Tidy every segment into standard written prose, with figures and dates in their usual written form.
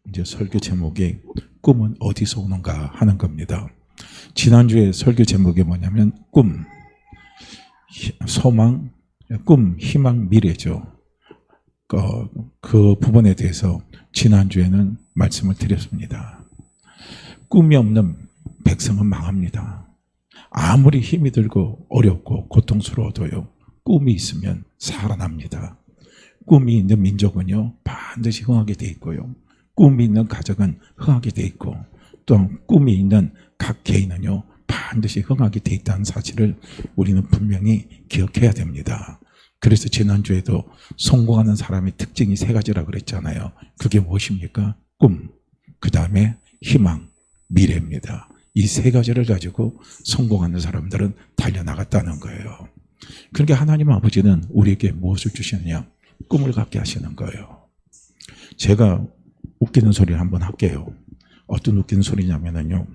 이제 설교 제목이 꿈은 어디서 오는가 하는 겁니다. 지난주에 설교 제목이 뭐냐면 꿈, 소망, 꿈, 희망, 미래죠. 그 부분에 대해서 지난주에는 말씀을 드렸습니다. 꿈이 없는 백성은 망합니다. 아무리 힘이 들고 어렵고 고통스러워도요, 꿈이 있으면 살아납니다. 꿈이 있는 민족은요, 반드시 흥하게 돼 있고요. 꿈이 있는 가정은 흥하게 돼 있고, 또한 꿈이 있는 각 개인은요, 반드시 흥하게 돼 있다는 사실을 우리는 분명히 기억해야 됩니다. 그래서 지난주에도 성공하는 사람의 특징이 세 가지라고 그랬잖아요. 그게 무엇입니까? 꿈, 그 다음에 희망, 미래입니다. 이 세 가지를 가지고 성공하는 사람들은 달려나갔다는 거예요. 그러니까 하나님 아버지는 우리에게 무엇을 주시느냐? 꿈을 갖게 하시는 거예요. 제가 웃기는 소리를 한번 할게요. 어떤 웃기는 소리냐면요.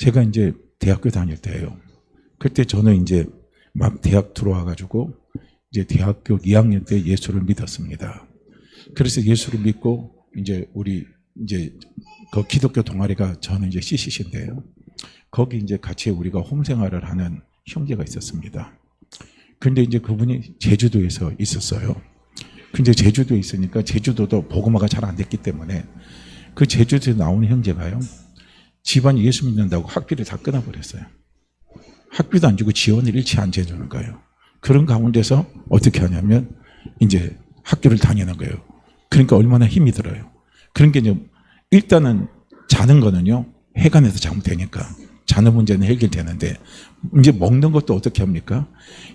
제가 이제 대학교 다닐 때예요. 그때 저는 이제 막 대학 들어와가지고 이제 대학교 2학년 때 예수를 믿었습니다. 그래서 예수를 믿고 이제 우리 이제 그 기독교 동아리가 저는 이제 CCC인데요. 거기 이제 같이 우리가 홈생활을 하는 형제가 있었습니다. 근데 이제 그분이 제주도에서 있었어요. 근데 제주도에 있으니까 제주도도 복음화가 잘 안 됐기 때문에 그 제주도에 나오는 형제가요, 집안이 예수 믿는다고 학비를 다 끊어버렸어요. 학비도 안 주고 지원을 일치 안 해주는 거예요. 그런 가운데서 어떻게 하냐면 이제 학교를 다니는 거예요. 그러니까 얼마나 힘이 들어요. 그러니까 이제 일단은 자는 거는요, 해관에서 자면 되니까 자는 문제는 해결되는데, 이제 먹는 것도 어떻게 합니까?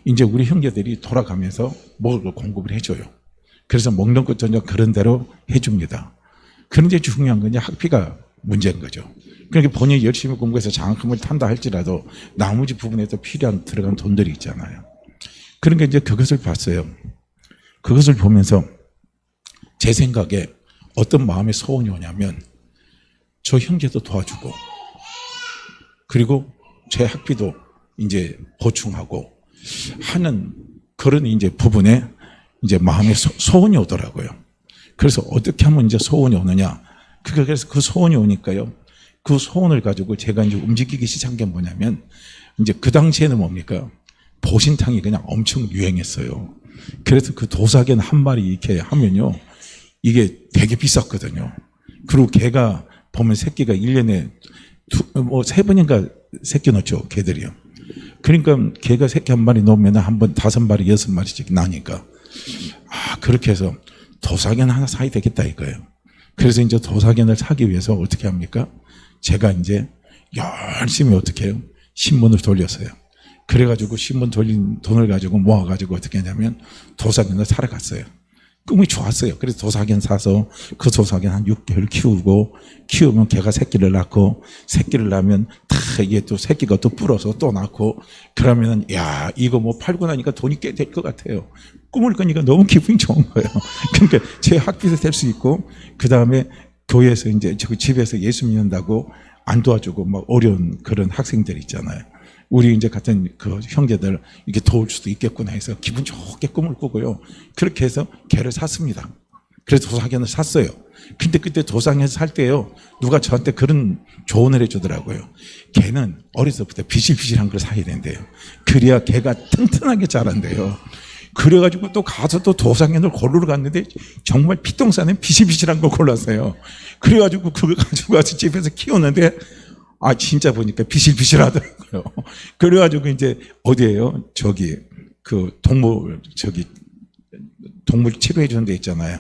이제 우리 형제들이 돌아가면서 먹을 걸 공급을 해줘요. 그래서 먹는 것 전혀 그런 대로 해줍니다. 그런데 중요한 건 이제 학비가 문제인 거죠. 그러니까 본인이 열심히 공부해서 장학금을 탄다 할지라도 나머지 부분에서 필요한 들어간 돈들이 있잖아요. 그러니까 이제 그것을 봤어요. 그것을 보면서 제 생각에 어떤 마음의 소원이 오냐면, 저 형제도 도와주고, 그리고 제 학비도 이제 보충하고 하는 그런 이제 부분에 이제 마음의 소원이 오더라고요. 그래서 어떻게 하면 이제 소원이 오느냐. 그래서 그 소원이 오니까요, 그 소원을 가지고 제가 이제 움직이기 시작한 게 뭐냐면, 이제 그 당시에는 뭡니까? 보신탕이 그냥 엄청 유행했어요. 그래서 그 도사견 한 마리 이렇게 하면요, 이게 되게 비쌌거든요. 그리고 개가 보면 새끼가 1년에 3번인가 새끼 넣죠, 개들이요. 그러니까 개가 새끼 한 마리 넣으면 한 번 5마리, 6마리씩 나니까, 그렇게 해서 도사견 하나 사야 되겠다 이거예요. 그래서 이제 도사견을 사기 위해서 어떻게 합니까? 제가 이제 열심히 어떻게 해요? 신문을 돌렸어요. 그래가지고 신문 돌린 돈을 가지고 모아가지고 어떻게 하냐면 도사견을 사러 갔어요. 꿈이 좋았어요. 그래서 도사견 사서 그 도사견 한 6개월 키우면 걔가 새끼를 낳고, 새끼를 낳으면 다 이게 또 새끼가 또 불어서 또 낳고, 그러면은 야, 이거 뭐 팔고 나니까 돈이 꽤 될 것 같아요. 꿈을 꾸니까 너무 기분이 좋은 거예요. 그러니까 제 학비도 될 수 있고, 그 다음에 교회에서 이제 저 집에서 예수 믿는다고 안 도와주고 막 어려운 그런 학생들 있잖아요. 우리 이제 같은 그 형제들 이렇게 도울 수도 있겠구나 해서 기분 좋게 꿈을 꾸고요. 그렇게 해서 개를 샀습니다. 그래서 도사견을 샀어요. 근데 그때 도사견을 살 때요, 누가 저한테 그런 조언을 해주더라고요. 개는 어려서부터 비실비실한 걸 사야 된대요. 그래야 개가 튼튼하게 자란대요. 그래가지고 또 가서 또 도사견을 고르러 갔는데 정말 피똥싸는 비실비실한 걸 골랐어요. 그래가지고 그걸 가지고 와서 집에서 키우는데 진짜 보니까 비실비실하더라고요. 그래가지고 이제 어디에요? 저기 그 동물 치료해 주는 데 있잖아요.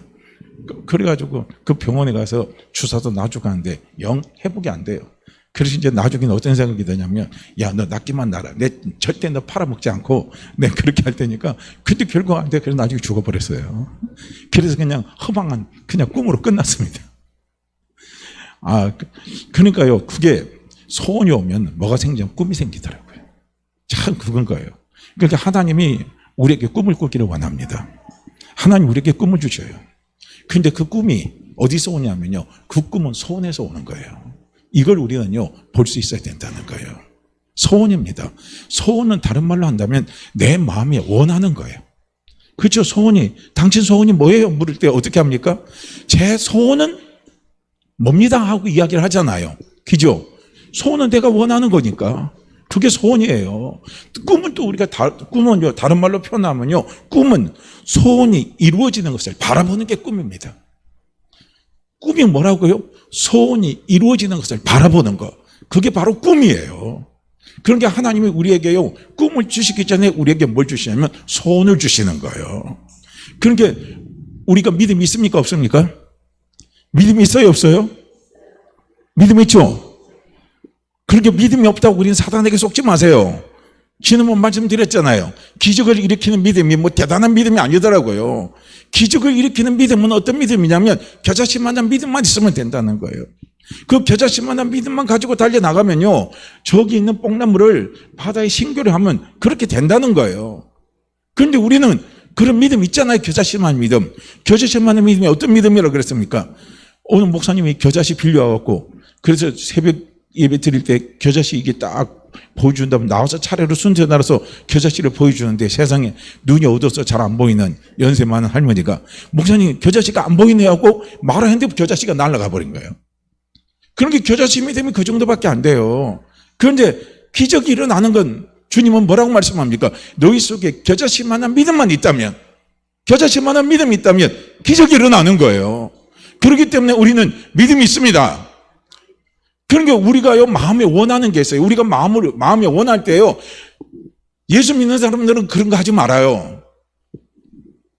그래가지고 그 병원에 가서 주사도 놔주고 하는데 영 회복이 안 돼요. 그래서 이제 나중에는 어떤 생각이 드냐면, 야, 너 낫기만 놔라. 내 절대 너 팔아먹지 않고 내 그렇게 할 테니까. 근데 결국 안 돼. 그래서 나중에 죽어버렸어요. 그래서 그냥 허망한 그냥 꿈으로 끝났습니다. 그러니까요, 그게 소원이 오면 뭐가 생기냐면 꿈이 생기더라고요. 참 그건 거예요. 그러니까 하나님이 우리에게 꿈을 꾸기를 원합니다. 하나님 우리에게 꿈을 주셔요. 근데 그 꿈이 어디서 오냐면요, 그 꿈은 소원에서 오는 거예요. 이걸 우리는요, 볼 수 있어야 된다는 거예요. 소원입니다. 소원은 다른 말로 한다면 내 마음이 원하는 거예요. 그렇죠? 소원이, 당신 소원이 뭐예요? 물을 때 어떻게 합니까? 제 소원은 뭡니다 하고 이야기를 하잖아요. 그죠? 소원은 내가 원하는 거니까. 그게 소원이에요. 꿈은 또 우리가 꿈은요, 다른 말로 표현하면요, 꿈은 소원이 이루어지는 것을 바라보는 게 꿈입니다. 꿈이 뭐라고요? 소원이 이루어지는 것을 바라보는 것. 그게 바로 꿈이에요. 그러니까 하나님이 우리에게요, 꿈을 주시기 전에 우리에게 뭘 주시냐면 소원을 주시는 거예요. 그러니까 우리가 믿음이 있습니까? 없습니까? 믿음이 있어요? 없어요? 믿음 있죠? 그렇게 믿음이 없다고 우리는 사단에게 속지 마세요. 지난번 말씀드렸잖아요. 기적을 일으키는 믿음이 뭐 대단한 믿음이 아니더라고요. 기적을 일으키는 믿음은 어떤 믿음이냐면 겨자씨만한 믿음만 있으면 된다는 거예요. 그 겨자씨만한 믿음만 가지고 달려나가면요, 저기 있는 뽕나무를 바다에 신교를 하면 그렇게 된다는 거예요. 그런데 우리는 그런 믿음 있잖아요. 겨자씨만한 믿음. 겨자씨만한 믿음이 어떤 믿음이라고 그랬습니까? 오늘 목사님이 겨자씨 빌려와갖고, 그래서 새벽 예배 드릴 때 겨자씨 이게 딱 보여준다면 나와서 차례로 순서 날아서 겨자씨를 보여주는데 세상에 눈이 어두워서 잘 안 보이는 연세 많은 할머니가 목사님 겨자씨가 안 보이네 하고 말을 했는데 겨자씨가 날아가 버린 거예요. 그러니까 겨자씨 믿음이 그 정도밖에 안 돼요. 그런데 기적이 일어나는 건 주님은 뭐라고 말씀합니까? 너희 속에 겨자씨만한 믿음만 있다면, 겨자씨만한 믿음이 있다면 기적이 일어나는 거예요. 그렇기 때문에 우리는 믿음이 있습니다. 그러니까 우리가요, 마음에 원하는 게 있어요. 우리가 마음에 원할 때요, 예수 믿는 사람들은 그런 거 하지 말아요.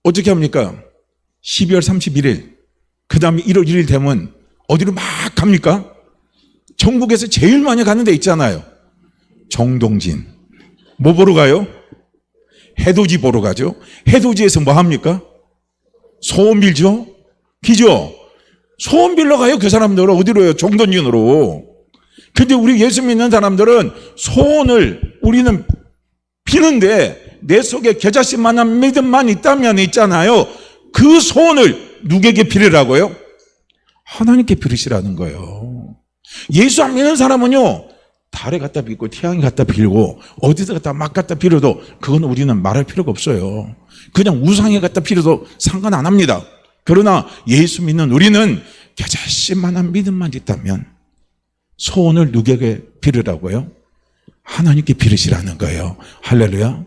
어떻게 합니까? 12월 31일, 그 다음에 1월 1일 되면 어디로 막 갑니까? 전국에서 제일 많이 가는 데 있잖아요. 정동진. 뭐 보러 가요? 해돋이 보러 가죠. 해돋이에서 뭐 합니까? 소원 빌죠? 기죠? 소원 빌러 가요. 그 사람들은 어디로요? 정동진으로. 근데 우리 예수 믿는 사람들은 소원을 우리는 비는데 내 속에 겨자씨만한 믿음만 있다면 있잖아요. 그 소원을 누구에게 빌으라고요? 하나님께 빌으시라는 거예요. 예수 안 믿는 사람은요, 달에 갖다 빌고 태양에 갖다 빌고 어디서 갖다 막 갖다 빌어도 그건 우리는 말할 필요가 없어요. 그냥 우상에 갖다 빌어도 상관 안 합니다. 그러나 예수 믿는 우리는 겨자씨만한 믿음만 있다면 소원을 누구에게 빌으라고요? 하나님께 빌으시라는 거예요. 할렐루야.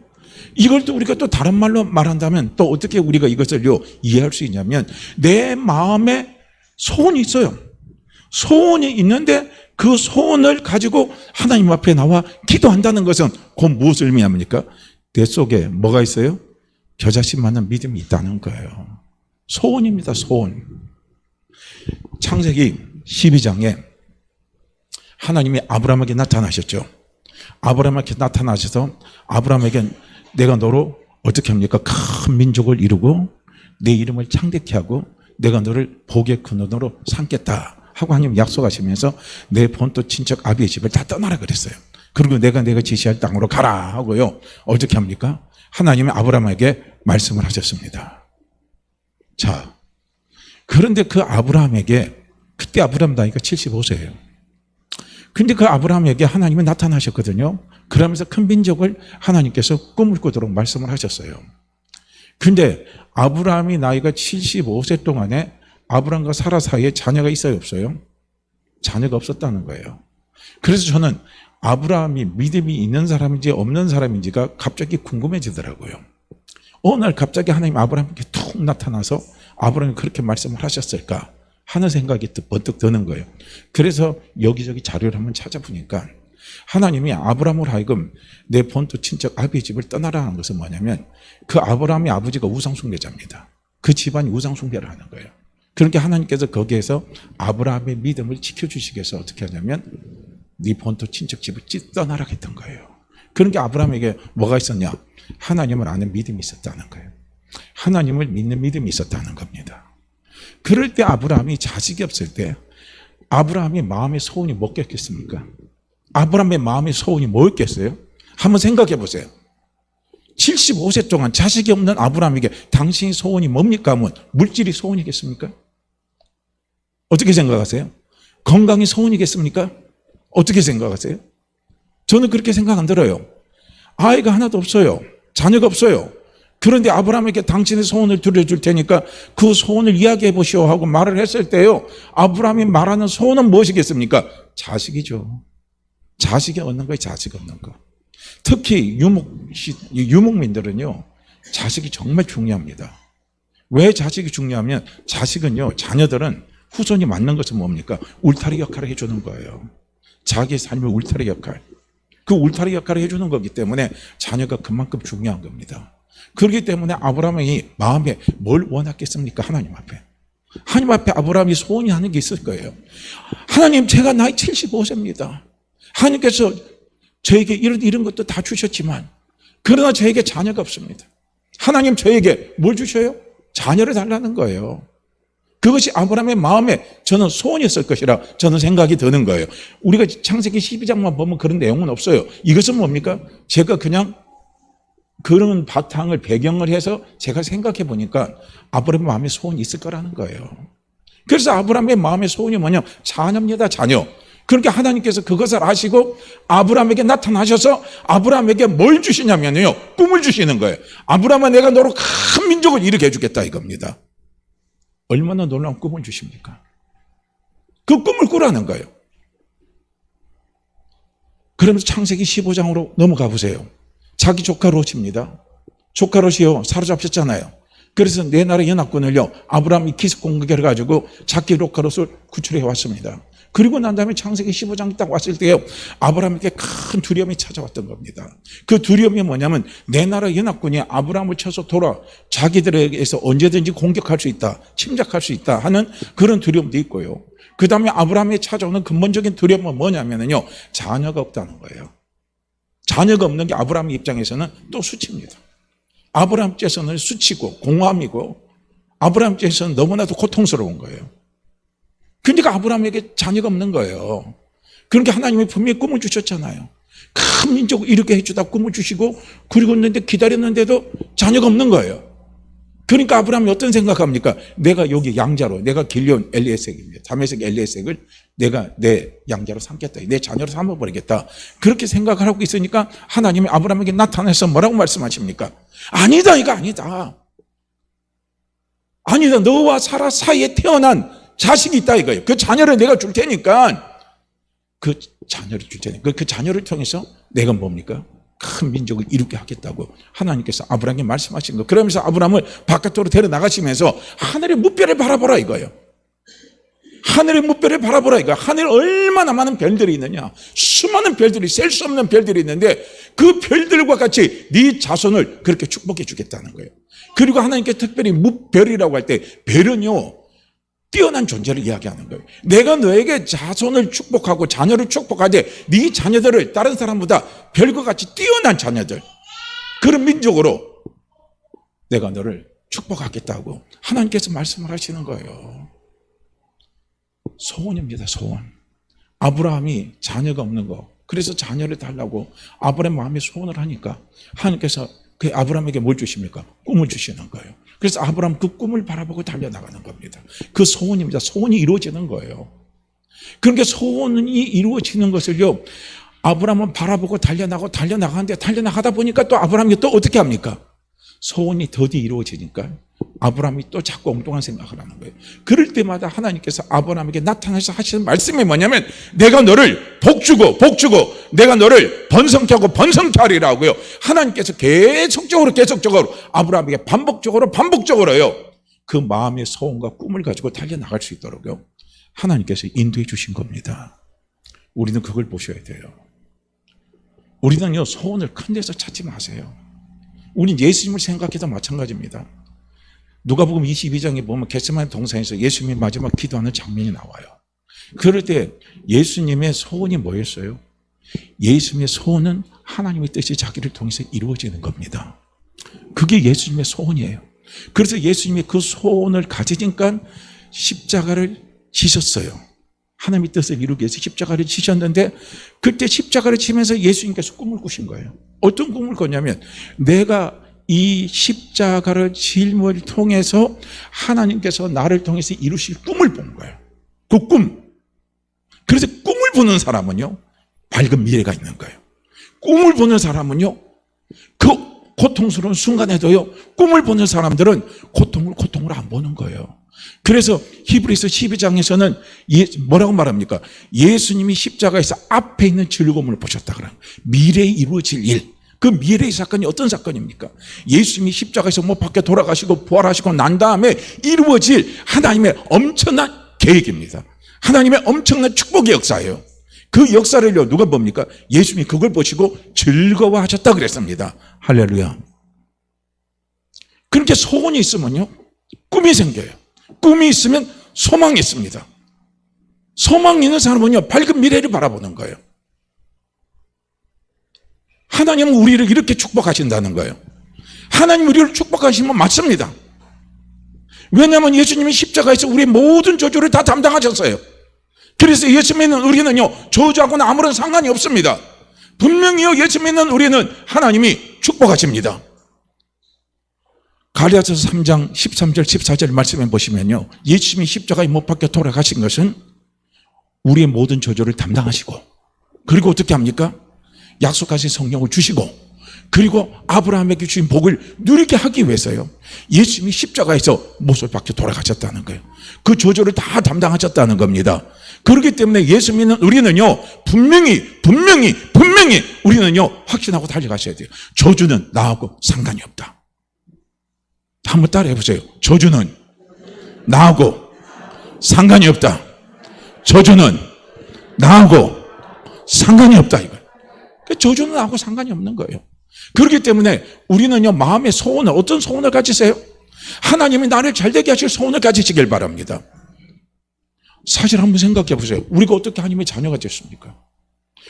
이걸 또 우리가 또 다른 말로 말한다면 또 어떻게 우리가 이것을요 이해할 수 있냐면, 내 마음에 소원이 있어요. 소원이 있는데 그 소원을 가지고 하나님 앞에 나와 기도한다는 것은 곧 무엇을 의미합니까? 내 속에 뭐가 있어요? 겨자씨만한 믿음이 있다는 거예요. 소원입니다. 소원. 창세기 12장에 하나님이 아브라함에게 나타나셨죠. 아브라함에게 나타나셔서 아브라함에게 내가 너로 어떻게 합니까? 큰 민족을 이루고 내 이름을 창대케 하고 내가 너를 복의 근원으로 삼겠다 하고 하나님 약속하시면서 내 본토 친척 아비의 집을 다 떠나라 그랬어요. 그리고 내가 지시할 땅으로 가라 하고요. 어떻게 합니까? 하나님이 아브라함에게 말씀을 하셨습니다. 자, 그런데 그 아브라함에게, 그때 아브라함 나이가 75세예요. 근데 그 아브라함에게 하나님이 나타나셨거든요. 그러면서 큰 민족을 하나님께서 꿈을 꾸도록 말씀을 하셨어요. 근데 아브라함이 나이가 75세 동안에 아브라함과 사라 사이에 자녀가 있어요, 없어요? 자녀가 없었다는 거예요. 그래서 저는 아브라함이 믿음이 있는 사람인지 없는 사람인지가 갑자기 궁금해지더라고요. 어느 날 갑자기 하나님 아브라함에게 툭 나타나서 아브라함이 그렇게 말씀을 하셨을까 하는 생각이 번뜩 드는 거예요. 그래서 여기저기 자료를 한번 찾아보니까 하나님이 아브라함으로 하여금 내 본토 친척 아비의 집을 떠나라 하는 것은 뭐냐면, 그 아브라함의 아버지가 우상숭배자입니다. 그 집안이 우상숭배를 하는 거예요. 그러니까 하나님께서 거기에서 아브라함의 믿음을 지켜주시기 위해서 어떻게 하냐면 네 본토 친척 집을 떠나라 했던 거예요. 그러니까 아브라함에게 뭐가 있었냐? 하나님을 아는 믿음이 있었다는 거예요. 하나님을 믿는 믿음이 있었다는 겁니다. 그럴 때 아브라함이 자식이 없을 때 아브라함의 마음의 소원이 뭐겠습니까? 아브라함의 마음의 소원이 뭐였겠어요? 한번 생각해 보세요. 75세 동안 자식이 없는 아브라함에게 당신의 소원이 뭡니까 하면 물질이 소원이겠습니까? 어떻게 생각하세요? 건강이 소원이겠습니까? 어떻게 생각하세요? 저는 그렇게 생각 안 들어요. 아이가 하나도 없어요. 자녀가 없어요. 그런데 아브라함에게 당신의 소원을 들려줄 테니까 그 소원을 이야기해 보시오 하고 말을 했을 때요, 아브라함이 말하는 소원은 무엇이겠습니까? 자식이죠. 자식이 얻는 거예요. 자식 얻는 거. 특히 유목민들은요, 자식이 정말 중요합니다. 왜 자식이 중요하면, 자식은요, 자녀들은 후손이 맞는 것은 뭡니까? 울타리 역할을 해주는 거예요. 자기의 삶의 울타리 역할. 그 울타리 역할을 해주는 거기 때문에 자녀가 그만큼 중요한 겁니다. 그렇기 때문에 아브라함이 마음에 뭘 원했겠습니까? 하나님 앞에. 하나님 앞에 아브라함이 소원이 하는 게 있을 거예요. 하나님, 제가 나이 75세입니다. 하나님께서 저에게 이런 것도 다 주셨지만, 그러나 저에게 자녀가 없습니다. 하나님, 저에게 뭘 주셔요? 자녀를 달라는 거예요. 그것이 아브라함의 마음에 저는 소원이었을 것이라 저는 생각이 드는 거예요. 우리가 창세기 12장만 보면 그런 내용은 없어요. 이것은 뭡니까? 제가 그냥 그런 바탕을 배경을 해서 제가 생각해 보니까 아브라함의 마음에 소원이 있을 거라는 거예요. 그래서 아브라함의 마음의 소원이 뭐냐? 자녀입니다. 자녀. 그러니까 하나님께서 그것을 아시고 아브라함에게 나타나셔서 아브라함에게 뭘 주시냐면요, 꿈을 주시는 거예요. 아브라함아, 내가 너로 큰 민족을 일으켜 해주겠다 이겁니다. 얼마나 놀라운 꿈을 주십니까? 그 꿈을 꾸라는 거예요. 그러면서 창세기 15장으로 넘어가 보세요. 자기 조카 롯입니다. 조카 롯이요, 사로잡혔잖아요. 그래서 네 나라 연합군을요, 아브라함이 기습 공격을 해가지고 자기 조카 롯을 구출해 왔습니다. 그리고 난 다음에 창세기 15장이 딱 왔을 때요, 아브라함에게 큰 두려움이 찾아왔던 겁니다. 그 두려움이 뭐냐면, 내 나라 연합군이 아브라함을 쳐서 자기들에게서 언제든지 공격할 수 있다, 침략할 수 있다 하는 그런 두려움도 있고요. 그 다음에 아브라함이 찾아오는 근본적인 두려움은 뭐냐면요, 자녀가 없다는 거예요. 자녀가 없는 게 아브라함 입장에서는 또 수치입니다. 아브라함 입장에서는 수치고 공허함이고, 아브라함 입장에서는 너무나도 고통스러운 거예요. 그러니까 아브라함에게 자녀가 없는 거예요. 그러니까 하나님이 분명히 꿈을 주셨잖아요. 큰 민족을 이렇게 해주다 꿈을 주시고, 그리고 있는데 기다렸는데도 자녀가 없는 거예요. 그러니까 아브라함이 어떤 생각합니까? 내가 여기 양자로, 내가 길려온 엘리에섹입니다. 다메섹 엘리에섹을 내가 내 양자로 삼겠다, 내 자녀로 삼아버리겠다, 그렇게 생각을 하고 있으니까 하나님이 아브라함에게 나타나서 뭐라고 말씀하십니까? 아니다, 이거 아니다. 아니다, 너와 사라 사이에 태어난 자식이 있다 이거예요. 그 자녀를 내가 줄 테니까, 그 자녀를 통해서 내가 뭡니까? 큰 민족을 이루게 하겠다고 하나님께서 아브라함에게 말씀하신 거. 그러면서 아브라함을 바깥으로 데려 나가시면서 하늘의 무별을 바라보라 이거예요. 하늘의 무별을 바라보라 이거예요. 하늘에 얼마나 많은 별들이 있느냐. 수많은 별들이, 셀 수 없는 별들이 있는데 그 별들과 같이 네 자손을 그렇게 축복해 주겠다는 거예요. 그리고 하나님께 특별히 무별이라고 할 때, 별은요, 뛰어난 존재를 이야기하는 거예요. 내가 너에게 자손을 축복하고 자녀를 축복하되 네 자녀들을 다른 사람보다 별과 같이 뛰어난 자녀들, 그런 민족으로 내가 너를 축복하겠다고 하나님께서 말씀을 하시는 거예요. 소원입니다. 소원. 아브라함이 자녀가 없는 거, 그래서 자녀를 달라고 아브라함 마음에 소원을 하니까 하나님께서 그 아브라함에게 뭘 주십니까? 꿈을 주시는 거예요. 그래서 아브라함 그 꿈을 바라보고 달려나가는 겁니다. 그 소원입니다. 소원이 이루어지는 거예요. 그러니까 소원이 이루어지는 것을요, 아브라함은 바라보고 달려나가는데, 달려나가다 보니까 또 아브라함이 또 어떻게 합니까? 소원이 더디 이루어지니까 아브라함이 또 자꾸 엉뚱한 생각을 하는 거예요. 그럴 때마다 하나님께서 아브라함에게 나타나서 하시는 말씀이 뭐냐면, 내가 너를 복주고 내가 너를 번성케 하리라고요. 하나님께서 계속적으로 아브라함에게 반복적으로요, 그 마음의 소원과 꿈을 가지고 달려나갈 수 있도록요, 하나님께서 인도해 주신 겁니다. 우리는 그걸 보셔야 돼요. 우리는요, 소원을 큰 데서 찾지 마세요. 우린 예수님을 생각해도 마찬가지입니다. 누가복음 22장에 보면 겟세마네 동산에서 예수님이 마지막 기도하는 장면이 나와요. 그럴 때 예수님의 소원이 뭐였어요? 예수님의 소원은 하나님의 뜻이 자기를 통해서 이루어지는 겁니다. 그게 예수님의 소원이에요. 그래서 예수님이 그 소원을 가지니까 십자가를 지셨어요. 하나님의 뜻을 이루기 위해서 십자가를 지셨는데, 그때 십자가를 지면서 예수님께서 꿈을 꾸신 거예요. 어떤 꿈을 꿨냐면, 내가 이 십자가를 짐을 통해서 하나님께서 나를 통해서 이루실 꿈을 본 거예요. 그 꿈. 그래서 꿈을 보는 사람은요, 밝은 미래가 있는 거예요. 꿈을 보는 사람은요, 그 고통스러운 순간에도요, 꿈을 보는 사람들은 고통을 안 보는 거예요. 그래서 히브리서 12장에서는 뭐라고 말합니까? 예수님이 십자가에서 앞에 있는 즐거움을 보셨다 그래요. 미래에 이루어질 일. 그 미래의 사건이 어떤 사건입니까? 예수님이 십자가에서 못 박혀 돌아가시고 부활하시고 난 다음에 이루어질 하나님의 엄청난 계획입니다. 하나님의 엄청난 축복의 역사예요. 그 역사를요, 누가 봅니까? 예수님이 그걸 보시고 즐거워하셨다 그랬습니다. 할렐루야. 그렇게 소원이 있으면요, 꿈이 생겨요. 꿈이 있으면 소망이 있습니다. 소망이 있는 사람은요, 밝은 미래를 바라보는 거예요. 하나님은 우리를 이렇게 축복하신다는 거예요. 하나님 우리를 축복하시면 맞습니다. 왜냐하면 예수님이 십자가에서 우리의 모든 저주를 다 담당하셨어요. 그래서 예수 믿는 우리는요, 저주하고는 아무런 상관이 없습니다. 분명히요, 예수 믿는 우리는 하나님이 축복하십니다. 갈라디아서 3장 13절 14절 말씀해 보시면요, 예수님이 십자가에 못 박혀 돌아가신 것은 우리의 모든 저주를 담당하시고, 그리고 어떻게 합니까? 약속하신 성령을 주시고, 그리고 아브라함에게 주신 복을 누리게 하기 위해서요, 예수님이 십자가에서 못을 박혀 돌아가셨다는 거예요. 그 저주를 다 담당하셨다는 겁니다. 그렇기 때문에 예수 믿는 우리는요, 분명히 우리는요, 확신하고 달려가셔야 돼요. 저주는 나하고 상관이 없다. 한번 따라해 보세요. 저주는 나하고 상관이 없다. 저주는 나하고 상관이 없다, 이거예요. 저주는 나하고 상관이 없는 거예요. 그렇기 때문에 우리는요, 마음의 소원을, 어떤 소원을 가지세요? 하나님이 나를 잘되게 하실 소원을 가지시길 바랍니다. 사실 한번 생각해 보세요. 우리가 어떻게 하나님의 자녀가 됐습니까?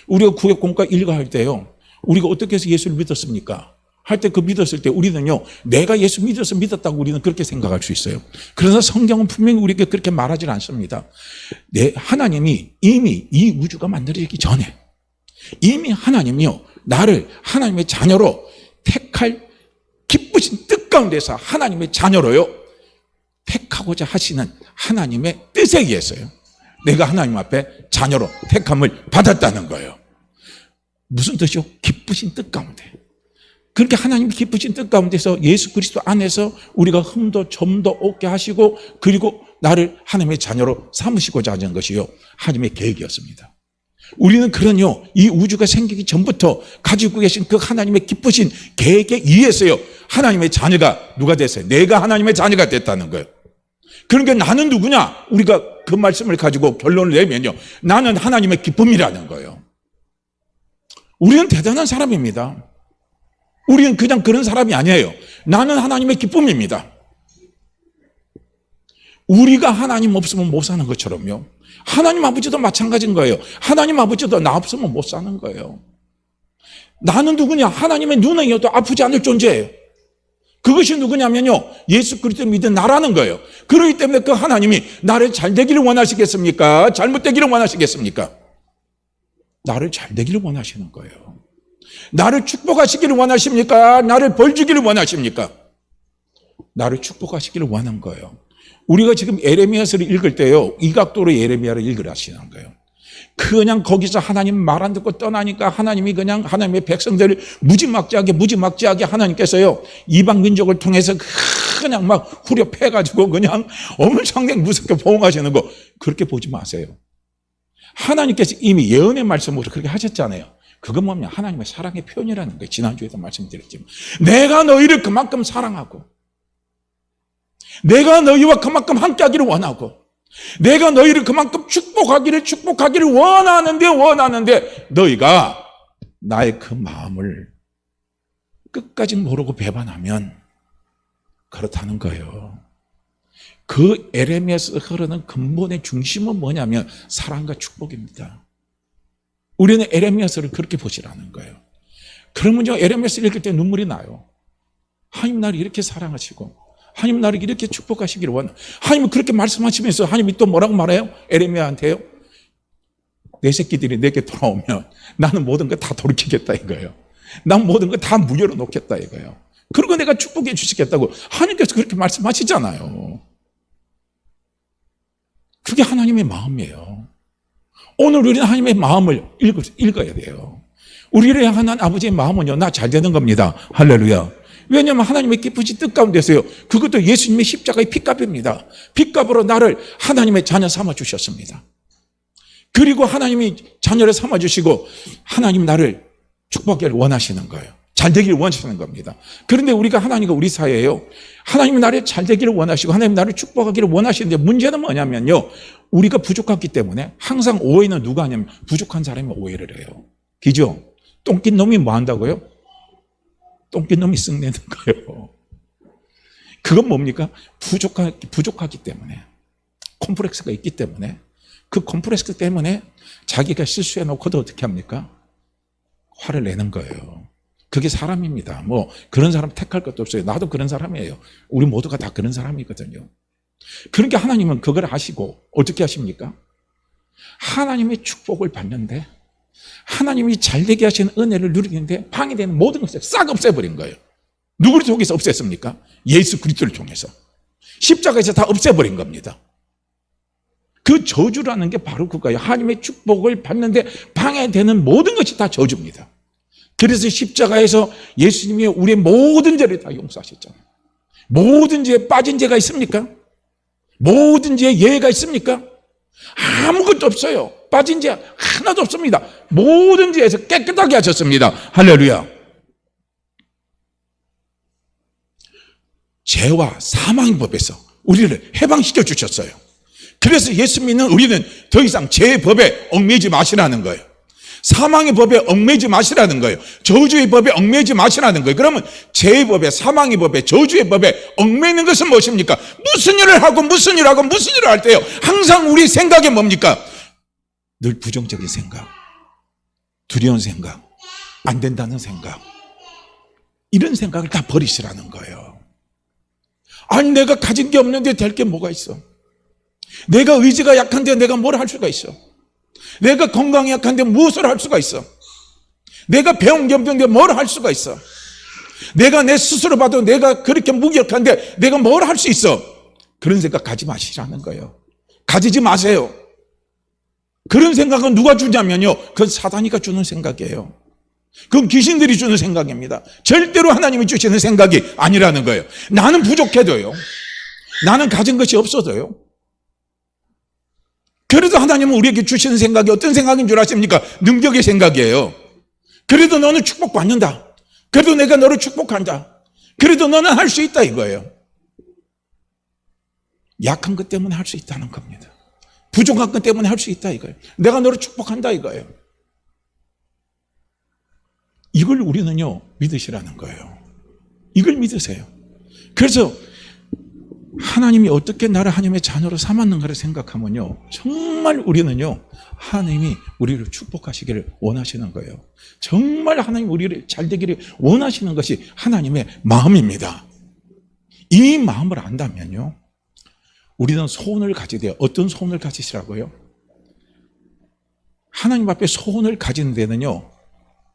우리가 구약공과 일과할 때요, 우리가 어떻게 해서 예수를 믿었습니까? 할 때 그 믿었을 때 우리는요, 내가 예수 믿었다고 우리는 그렇게 생각할 수 있어요. 그래서 성경은 분명히 우리에게 그렇게 말하지 않습니다. 하나님이 이미 이 우주가 만들어지기 전에 이미 하나님이요, 나를 하나님의 자녀로 택할 기쁘신 뜻 가운데서 하나님의 자녀로요, 택하고자 하시는 하나님의 뜻에 의해서요, 내가 하나님 앞에 자녀로 택함을 받았다는 거예요. 무슨 뜻이요? 기쁘신 뜻 가운데. 그렇게 하나님이 기쁘신 뜻 가운데서 예수 그리스도 안에서 우리가 흠도 점도 없게 하시고, 그리고 나를 하나님의 자녀로 삼으시고자 하는 것이요, 하나님의 계획이었습니다. 우리는 그런요, 이 우주가 생기기 전부터 가지고 계신 그 하나님의 기쁘신 계획에 의해서요, 하나님의 자녀가 누가 됐어요? 내가 하나님의 자녀가 됐다는 거예요. 그러니까 나는 누구냐? 우리가 그 말씀을 가지고 결론을 내면요, 나는 하나님의 기쁨이라는 거예요. 우리는 대단한 사람입니다. 우리는 그냥 그런 사람이 아니에요. 나는 하나님의 기쁨입니다. 우리가 하나님 없으면 못 사는 것처럼요, 하나님 아버지도 마찬가지인 거예요. 하나님 아버지도 나 없으면 못 사는 거예요. 나는 누구냐? 하나님의 눈에도 아프지 않을 존재예요. 그것이 누구냐면요, 예수 그리스도를 믿은 나라는 거예요. 그렇기 때문에 그 하나님이 나를 잘 되기를 원하시겠습니까? 잘못되기를 원하시겠습니까? 나를 잘 되기를 원하시는 거예요. 나를 축복하시기를 원하십니까? 나를 벌 주기를 원하십니까? 나를 축복하시기를 원하는 거예요. 우리가 지금 예레미야서를 읽을 때요, 이 각도로 예레미야를 읽으라시는 거예요. 그냥 거기서 하나님 말 안 듣고 떠나니까 하나님이 그냥 하나님의 백성들을 무지막지하게 하나님께서요, 이방 민족을 통해서 그냥 막 후려 패가지고 그냥 엄청나게 무섭게 보응하시는 거, 그렇게 보지 마세요. 하나님께서 이미 예언의 말씀으로 그렇게 하셨잖아요. 그건 뭐냐? 하나님의 사랑의 표현이라는 거예요. 지난주에도 말씀드렸지만, 내가 너희를 그만큼 사랑하고, 내가 너희와 그만큼 함께하기를 원하고, 내가 너희를 그만큼 축복하기를 원하는데 너희가 나의 그 마음을 끝까지 모르고 배반하면 그렇다는 거예요. 그 예레미야에서 흐르는 근본의 중심은 뭐냐면 사랑과 축복입니다. 우리는 예레미야서를 그렇게 보시라는 거예요. 그러면요, 예레미야서 읽을 때 눈물이 나요. 하나님 나를 이렇게 사랑하시고, 하나님 나를 이렇게 축복하시기를 원해. 하나님은 그렇게 말씀하시면서 하나님이 또 뭐라고 말해요? 예레미야한테요, 내 새끼들이 내게 돌아오면 나는 모든 거 다 돌이키겠다 이거예요. 난 모든 거 다 무료로 놓겠다 이거예요. 그리고 내가 축복해 주시겠다고 하나님께서 그렇게 말씀하시잖아요. 그게 하나님의 마음이에요. 오늘 우리는 하나님의 마음을 읽어야 돼요. 우리를 향한 아버지의 마음은요, 나 잘 되는 겁니다. 할렐루야. 왜냐하면 하나님의 기쁘신 뜻 가운데서요. 그것도 예수님의 십자가의 핏값입니다. 핏값으로 나를 하나님의 자녀 삼아 주셨습니다. 그리고 하나님이 자녀를 삼아 주시고 하나님 나를 축복하기를 원하시는 거예요. 잘 되기를 원하시는 겁니다. 그런데 우리가 하나님과 우리 사이에요. 하나님 나를 잘 되기를 원하시고 하나님 나를 축복하기를 원하시는데 문제는 뭐냐면요. 우리가 부족하기 때문에 항상 오해는 누가 하냐면 부족한 사람이 오해를 해요. 그죠? 똥낀 놈이 뭐 한다고요? 똥낀 놈이 쓱내는 거예요. 그건 뭡니까? 부족하기 때문에. 콤플렉스가 있기 때문에. 그 콤플렉스 때문에 자기가 실수해놓고도 어떻게 합니까? 화를 내는 거예요. 그게 사람입니다. 뭐 그런 사람 택할 것도 없어요. 나도 그런 사람이에요. 우리 모두가 다 그런 사람이거든요. 그러니까 하나님은 그걸 아시고 어떻게 하십니까? 하나님의 축복을 받는데 하나님이 잘되게 하시는 은혜를 누리는데 방해되는 모든 것을 싹 없애버린 거예요. 누구를 통해서 없앴습니까? 예수 그리스도를 통해서. 십자가에서 다 없애버린 겁니다. 그 저주라는 게 바로 그거예요. 하나님의 축복을 받는데 방해되는 모든 것이 다 저주입니다. 그래서 십자가에서 예수님이 우리의 모든 죄를 다 용서하셨잖아요. 모든 죄에 빠진 죄가 있습니까? 모든 죄에 예외가 있습니까? 아무것도 없어요. 빠진 죄 하나도 없습니다. 모든 죄에서 깨끗하게 하셨습니다. 할렐루야. 죄와 사망의 법에서 우리를 해방시켜 주셨어요. 그래서 예수 믿는 우리는 더 이상 죄의 법에 얽매이지 마시라는 거예요. 사망의 법에 얽매이지 마시라는 거예요. 저주의 법에 얽매이지 마시라는 거예요. 그러면 죄의 법에, 사망의 법에, 저주의 법에 얽매이는 것은 무엇입니까? 무슨 일을 하고 무슨 일을 하고 무슨 일을 할 때요. 항상 우리 생각이 뭡니까? 늘 부정적인 생각, 두려운 생각, 안 된다는 생각, 이런 생각을 다 버리시라는 거예요. 아니 내가 가진 게 없는데 될 게 뭐가 있어? 내가 의지가 약한데 내가 뭘 할 수가 있어? 내가 건강이 약한데 무엇을 할 수가 있어? 내가 배운 게 없는데 뭘 할 수가 있어? 내가 내 스스로 봐도 내가 그렇게 무기력한데 내가 뭘 할 수 있어? 그런 생각 가지 마시라는 거예요. 가지지 마세요. 그런 생각은 누가 주냐면요. 그건 사단이가 주는 생각이에요. 그건 귀신들이 주는 생각입니다. 절대로 하나님이 주시는 생각이 아니라는 거예요. 나는 부족해도요. 나는 가진 것이 없어도요. 그래도 하나님은 우리에게 주시는 생각이 어떤 생각인 줄 아십니까? 능력의 생각이에요. 그래도 너는 축복받는다. 그래도 내가 너를 축복한다. 그래도 너는 할 수 있다 이거예요. 약한 것 때문에 할 수 있다는 겁니다. 부족한 것 때문에 할 수 있다 이거예요. 내가 너를 축복한다 이거예요. 이걸 우리는요 믿으시라는 거예요. 이걸 믿으세요. 그래서 하나님이 어떻게 나를 하나님의 자녀로 삼았는가를 생각하면요 정말 우리는요 하나님이 우리를 축복하시기를 원하시는 거예요. 정말 하나님 우리를 잘 되기를 원하시는 것이 하나님의 마음입니다. 이 마음을 안다면요 우리는 소원을 가지되 어떤 소원을 가지시라고요? 하나님 앞에 소원을 가지는 데는요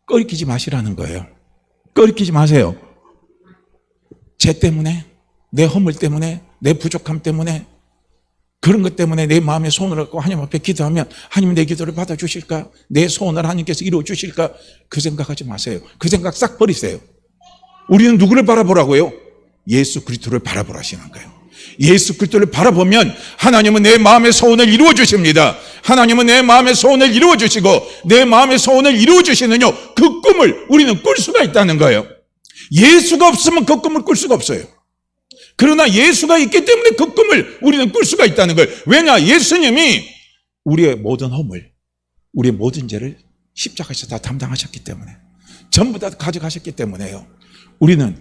꺼리끼지 마시라는 거예요. 꺼리끼지 마세요. 죄 때문에, 내 허물 때문에, 내 부족함 때문에, 그런 것 때문에 내 마음에 소원을 갖고 하나님 앞에 기도하면 하나님 내 기도를 받아주실까? 내 소원을 하나님께서 이루어주실까? 그 생각하지 마세요. 그 생각 싹 버리세요. 우리는 누구를 바라보라고요? 예수 그리스도를 바라보라시는 거예요. 예수 그리스도를 바라보면 하나님은 내 마음의 소원을 이루어 주십니다. 하나님은 내 마음의 소원을 이루어 주시고 내 마음의 소원을 이루어 주시는요 그 꿈을 우리는 꿀 수가 있다는 거예요. 예수가 없으면 그 꿈을 꿀 수가 없어요. 그러나 예수가 있기 때문에 그 꿈을 우리는 꿀 수가 있다는 거예요. 왜냐? 예수님이 우리의 모든 허물, 우리의 모든 죄를 십자가에서 다 담당하셨기 때문에, 전부 다 가져가셨기 때문에요 우리는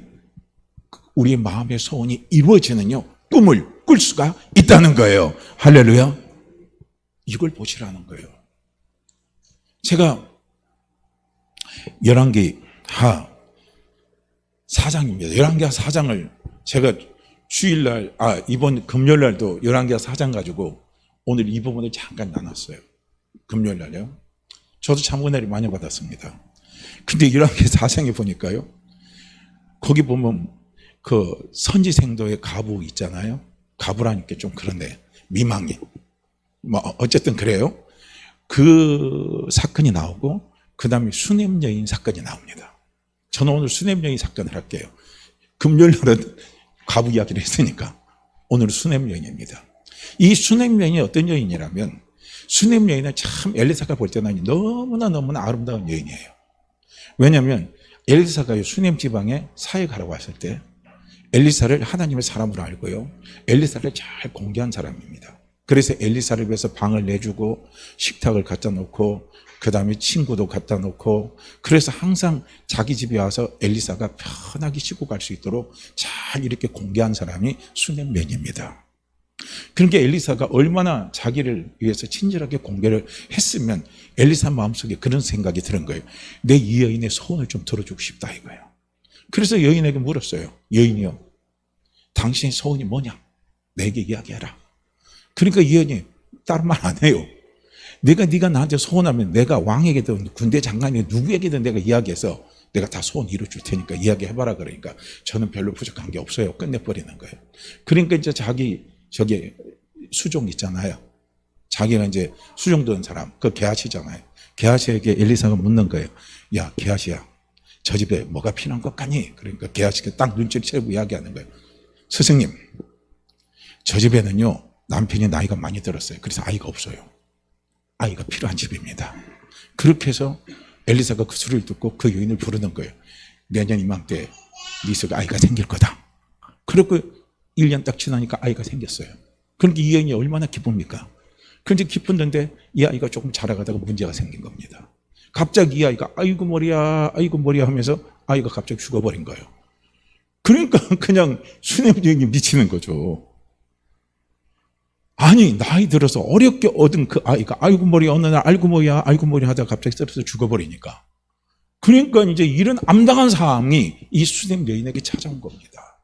우리의 마음의 소원이 이루어지는요 꿈을 꿀 수가 있다는 거예요. 할렐루야. 이걸 보시라는 거예요. 제가 열왕기하 4장입니다. 열왕기하 4장을 제가 주일날, 이번 금요일날도 열왕기하 4장 가지고 오늘 이 부분을 잠깐 나눴어요. 금요일날요. 저도 참 은혜를 많이 받았습니다. 근데 열왕기하 4장에 보니까요. 거기 보면 그 선지생도의 가부 있잖아요. 가부라니까 좀 그런데 미망이. 뭐 어쨌든 그래요. 그 사건이 나오고 그 다음에 수냄 여인 사건이 나옵니다. 저는 오늘 수냄 여인 사건을 할게요. 금요일 날은 과부 이야기를 했으니까 오늘은 수냄 여인입니다. 이 수냄 여인이 어떤 여인이라면, 수냄 여인은 참 엘리사가 볼 때는 너무나 아름다운 여인이에요. 왜냐하면 엘리사가 수냄 지방에 사역하라고 했을 때 엘리사를 하나님의 사람으로 알고요, 엘리사를 잘 공개한 사람입니다. 그래서 엘리사를 위해서 방을 내주고 식탁을 갖다 놓고 그 다음에 친구도 갖다 놓고, 그래서 항상 자기 집에 와서 엘리사가 편하게 쉬고 갈 수 있도록 잘 이렇게 공개한 사람이 수냄 여인입니다. 그러니까 엘리사가 얼마나 자기를 위해서 친절하게 공개를 했으면 엘리사 마음속에 그런 생각이 드는 거예요. 내 이 여인의 소원을 좀 들어주고 싶다 이거예요. 그래서 여인에게 물었어요. 여인이요, 당신의 소원이 뭐냐? 내게 이야기해라. 그러니까 이 여인이 다른 말 안 해요. 네가 나한테 소원하면 내가 왕에게든 군대 장관이 누구에게든 내가 이야기해서 내가 다 소원 이루어줄 테니까 이야기해봐라. 그러니까 저는 별로 부족한 게 없어요. 끝내버리는 거예요. 그러니까 이제 자기 수종 있잖아요. 자기가 이제 수종 든 사람, 그 게하시잖아요. 게하시에게 엘리사가 묻는 거예요. 야, 게하시야, 저 집에 뭐가 필요한 것 같니? 그러니까 게하시가 딱 눈치를 채고 이야기하는 거예요. 스승님, 저 집에는요 남편이 나이가 많이 들었어요. 그래서 아이가 없어요. 아이가 필요한 집입니다. 그렇게 해서 엘리사가 그 소리를 듣고 그 여인을 부르는 거예요. 내년 이맘때 네 속에 아이가 생길 거다. 그리고 1년 딱 지나니까 아이가 생겼어요. 그러니까 이 여인이 얼마나 기쁩니까? 그런데 기뻤는데 이 아이가 조금 자라가다가 문제가 생긴 겁니다. 갑자기 이 아이가 아이고 머리야 하면서 아이가 갑자기 죽어버린 거예요. 그러니까 그냥 수냄 여인이 미치는 거죠. 아니, 나이 들어서 어렵게 얻은 그 아이가 아이고 머리 어느 날 아이고 머리야 하다가 갑자기 쓰러져서 죽어버리니까, 그러니까 이제 이런 암담한 상황이 이 수냄 여인에게 찾아온 겁니다.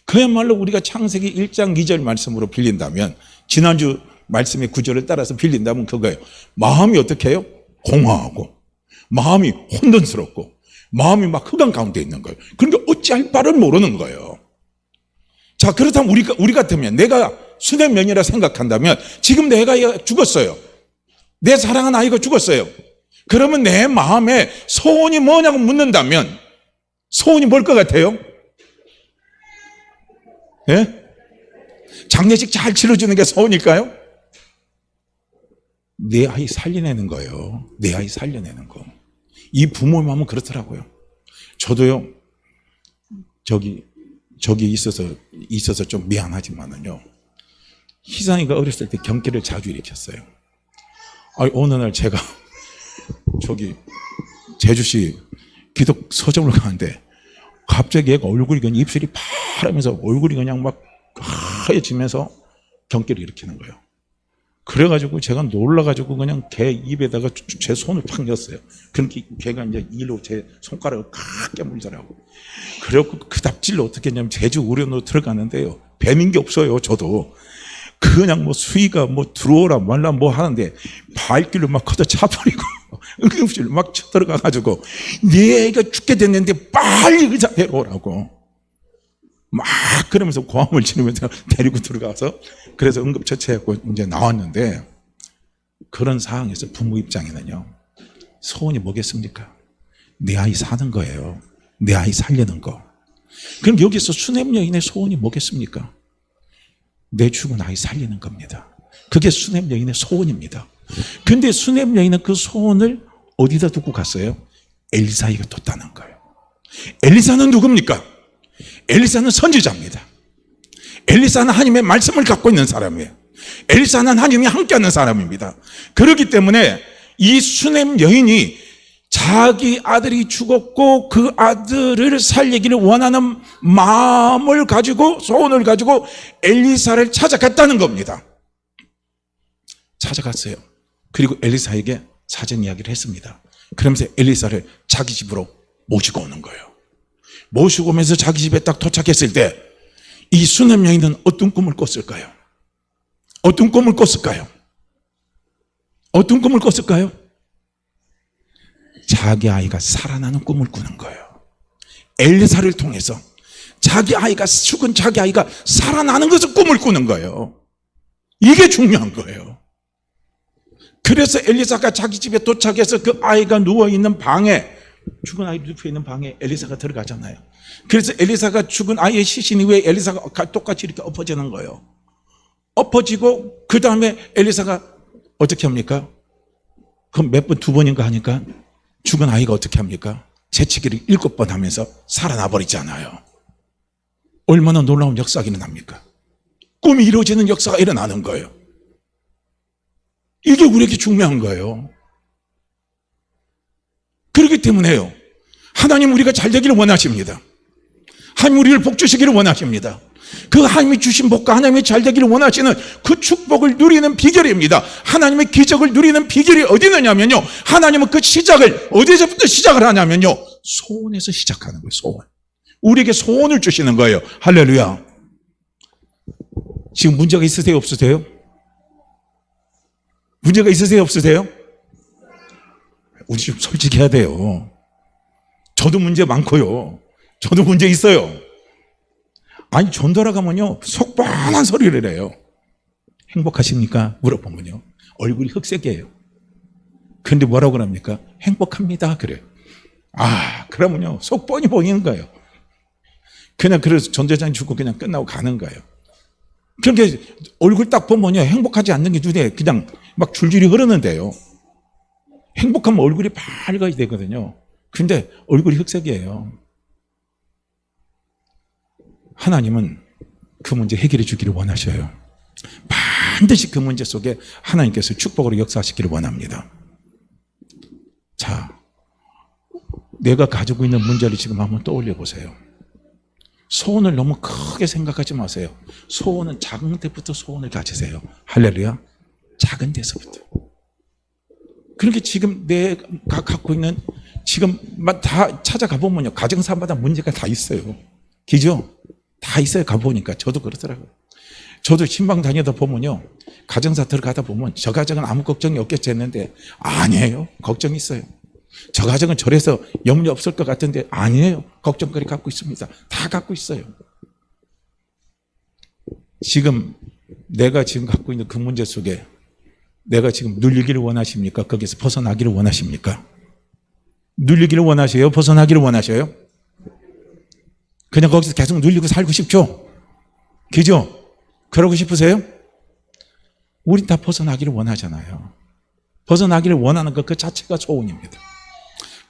그야말로 우리가 창세기 1장 2절 말씀으로 빌린다면, 지난주 말씀의 구절을 따라서 빌린다면 그거예요. 마음이 어떻게 해요? 공허하고 마음이 혼돈스럽고 마음이 막 흑암 가운데 있는 거예요. 그러니까 어찌할 바를 모르는 거예요. 자, 그렇다면 우리 같으면, 내가 수냄 여인이라 생각한다면, 지금 내 아이가 죽었어요. 내 사랑하는 아이가 죽었어요. 그러면 내 마음에 소원이 뭐냐고 묻는다면 소원이 뭘 것 같아요? 예? 장례식 잘 치러주는 게 소원일까요? 내 아이 살려내는 거예요. 내 아이 살려내는 거. 이 부모의 마음은 그렇더라고요. 저도요, 저기 있어서 좀 미안하지만은요, 희상이가 어렸을 때 경기를 자주 일으켰어요. 어느 날 제가 제주시 기독 서점을 가는데 갑자기 얘가 얼굴이 그냥 입술이 파라면서 얼굴이 그냥 막 하얘지면서 경기를 일으키는 거예요. 그래가지고 제가 놀라가지고 그냥 걔 입에다가 제 손을 팍 넣었어요. 그러니까 걔가 이제 이로 제 손가락을 칵 깨물더라고. 그래갖고 그 답질로 어떻게 했냐면 제주 의료원으로 들어가는데요, 뱀인 게 없어요. 저도 그냥 뭐 수위가 뭐 들어오라 말라 뭐 하는데 발길로 막 걷어 차버리고 응급실로 막 쳐들어가가지고 네 애가 죽게 됐는데 빨리 의사 데려오라고 막 그러면서 고함을 지르면서 데리고 들어가서, 그래서 응급처치하고 이제 나왔는데, 그런 상황에서 부모 입장에는요, 소원이 뭐겠습니까? 내 아이 사는 거예요. 내 아이 살리는 거. 그럼 여기서 수냄 여인의 소원이 뭐겠습니까? 내 죽은 아이 살리는 겁니다. 그게 수냄 여인의 소원입니다. 근데 수냄 여인은 그 소원을 어디다 두고 갔어요? 엘리사에게 뒀다는 거예요. 엘리사는 누굽니까? 엘리사는 선지자입니다. 엘리사는 하나님의 말씀을 갖고 있는 사람이에요. 엘리사는 하나님이 함께하는 사람입니다. 그렇기 때문에 이 수냄 여인이 자기 아들이 죽었고 그 아들을 살리기를 원하는 마음을 가지고, 소원을 가지고 엘리사를 찾아갔다는 겁니다. 찾아갔어요. 그리고 엘리사에게 사전 이야기를 했습니다. 그러면서 엘리사를 자기 집으로 모시고 오는 거예요. 모시고 오면서 자기 집에 딱 도착했을 때 이 수냄 여인은 어떤 꿈을 꿨을까요? 어떤 꿈을 꿨을까요? 어떤 꿈을 꿨을까요? 자기 아이가 살아나는 꿈을 꾸는 거예요. 엘리사를 통해서 죽은 자기 아이가 살아나는 것을 꿈을 꾸는 거예요. 이게 중요한 거예요. 그래서 엘리사가 자기 집에 도착해서 그 아이가 누워있는 방에 죽은 아이 눕혀 있는 방에 엘리사가 들어가잖아요. 그래서 엘리사가 죽은 아이의 시신 이후에 엘리사가 똑같이 이렇게 엎어지는 거예요. 엎어지고 그 다음에 엘리사가 어떻게 합니까? 그럼 몇 번, 2번인가 하니까 죽은 아이가 어떻게 합니까? 재치기를 7번 하면서 살아나 버리잖아요. 얼마나 놀라운 역사가 일어납니까? 꿈이 이루어지는 역사가 일어나는 거예요. 이게 우리에게 중요한 거예요. 그렇기 때문에요, 하나님 우리가 잘 되기를 원하십니다. 하나님 우리를 복 주시기를 원하십니다. 그 하나님이 주신 복과 하나님이 잘 되기를 원하시는 그 축복을 누리는 비결입니다. 하나님의 기적을 누리는 비결이 어디 있느냐면요, 하나님은 그 시작을 어디서부터 시작을 하냐면요, 소원에서 시작하는 거예요. 소원. 우리에게 소원을 주시는 거예요. 할렐루야. 지금 문제가 있으세요? 없으세요? 문제가 있으세요? 없으세요? 우리 좀 솔직해야 돼요. 저도 문제 많고요. 저도 문제 있어요. 아니, 전도하러 가면요, 속 뻔한 소리를 해요. 행복하십니까? 물어보면요, 얼굴이 흑색이에요. 그런데 뭐라고 그럽니까? 행복합니다. 그래요. 아, 그러면요, 속 뻔히 보이는 거예요. 그냥 그래서 전도장 주고 그냥 끝나고 가는 거예요. 그렇게 얼굴 딱 보면요, 행복하지 않는 게 눈에 그냥 막 줄줄이 흐르는데요. 행복하면 얼굴이 밝아야 되거든요. 근데 얼굴이 흑색이에요. 하나님은 그 문제 해결해 주기를 원하셔요. 반드시 그 문제 속에 하나님께서 축복으로 역사하시기를 원합니다. 자, 내가 가지고 있는 문제를 지금 한번 떠올려 보세요. 소원을 너무 크게 생각하지 마세요. 소원은 작은 데부터 소원을 가지세요. 할렐루야. 작은 데서부터. 그렇게 지금 내가 갖고 있는, 지금 다 찾아가 보면요, 가정사마다 문제가 다 있어요. 그죠? 다 있어요. 가보니까. 저도 그렇더라고요. 저도 신방 다니다 보면요, 가정사 들어가다 보면 저 가정은 아무 걱정이 없겠지 했는데 아니에요. 걱정이 있어요. 저 가정은 저래서 염려 없을 것 같은데 아니에요. 걱정거리 갖고 있습니다. 다 갖고 있어요. 지금 내가 지금 갖고 있는 그 문제 속에 내가 지금 눌리기를 원하십니까? 거기서 벗어나기를 원하십니까? 눌리기를 원하세요? 벗어나기를 원하셔요? 그냥 거기서 계속 눌리고 살고 싶죠? 그죠? 그러고 싶으세요? 우린 다 벗어나기를 원하잖아요. 벗어나기를 원하는 것 그 자체가 소원입니다.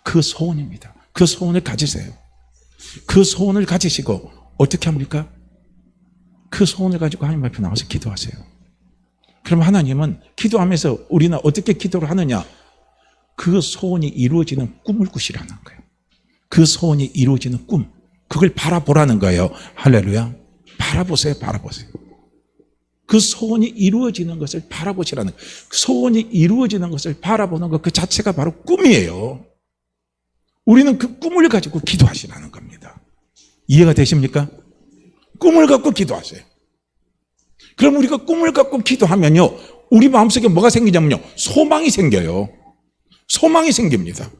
그 소원입니다. 그 소원을 가지세요. 그 소원을 가지시고 어떻게 합니까? 그 소원을 가지고 하나님 앞에 나와서 기도하세요. 그럼 하나님은 기도하면서 우리는 어떻게 기도를 하느냐? 그 소원이 이루어지는 꿈을 꾸시라는 거예요. 그 소원이 이루어지는 꿈, 그걸 바라보라는 거예요. 할렐루야. 바라보세요. 바라보세요. 그 소원이 이루어지는 것을 바라보시라는 거예요. 그 소원이 이루어지는 것을 바라보는 것 그 자체가 바로 꿈이에요. 우리는 그 꿈을 가지고 기도하시라는 겁니다. 이해가 되십니까? 꿈을 갖고 기도하세요. 그럼 우리가 꿈을 갖고 기도하면요, 우리 마음속에 뭐가 생기냐면요, 소망이 생겨요. 소망이 생깁니다.